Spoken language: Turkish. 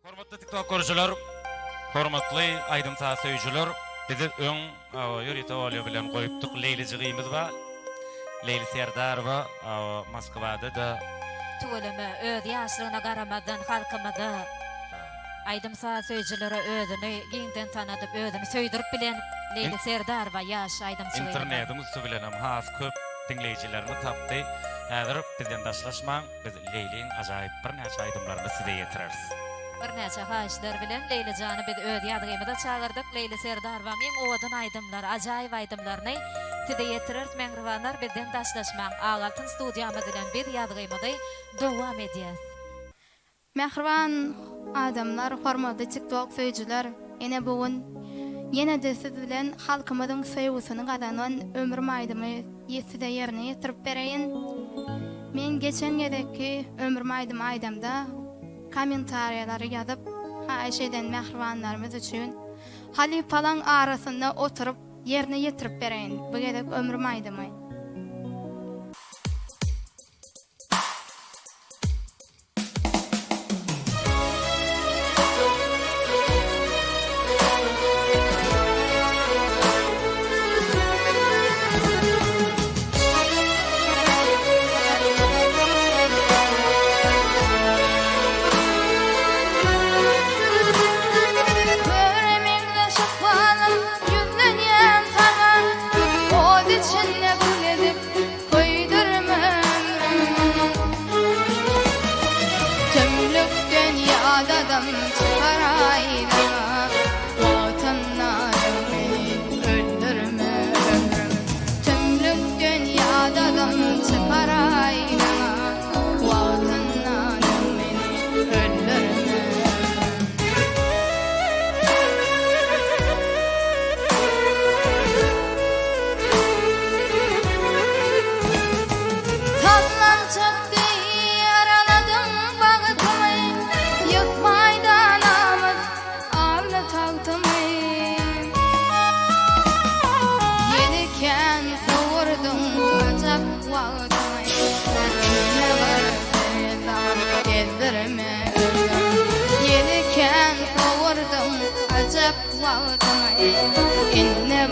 Hormatly TikTok görüşler, hormatly aydymsa söýüjüler, bizi öň ýörete bolýar bilen goýupdyk. Leýlejigimiz bar. Leyli Serdarova Moskwada da Tuğulama öz yaşlygyna garamadan halkymyza aydymsa söýüjülere özüni giňden tanadyp özüni söýdirip bilen Leyli Serdarova ýaş aydymçylygy. internetimiz bilen hem has köp dinleýijilerni tapdy. Häzir bizden daşlaşmaň, biz Leyliň ajaýyp bir näçe aydymlaryny size ýetireriz. Bir näçe haýyşlar bilen Leyli jany biz öz ýadygymyza çağırdyk. Leyli Serdarova men owadan aydymlar, ajaýyp aydymlaryny size ýetireriz. Meňriwanlar bizden daşlaşmaň. Agaltyn studiýamyz bilen biz ýadygymyzy dowam edýäs. Mehriban adamlar, hormatly TikTok söýüjüler, ene bugün ýene-de siz bilen halkymyzyň söýgüsini gazanan ömür maýdymy ýeside ýerine ýetirip bereýin. Men geçen ýerdeki ömür maýdym aýdamda kommentariýalary ýazyp, haýşeden mehribanlarymyz üçin hali falan arasynda oturup ýerine ýetirip bereýin. Bu gerek ömür maýdymy. Yediken kovurdum acap vağdımı inne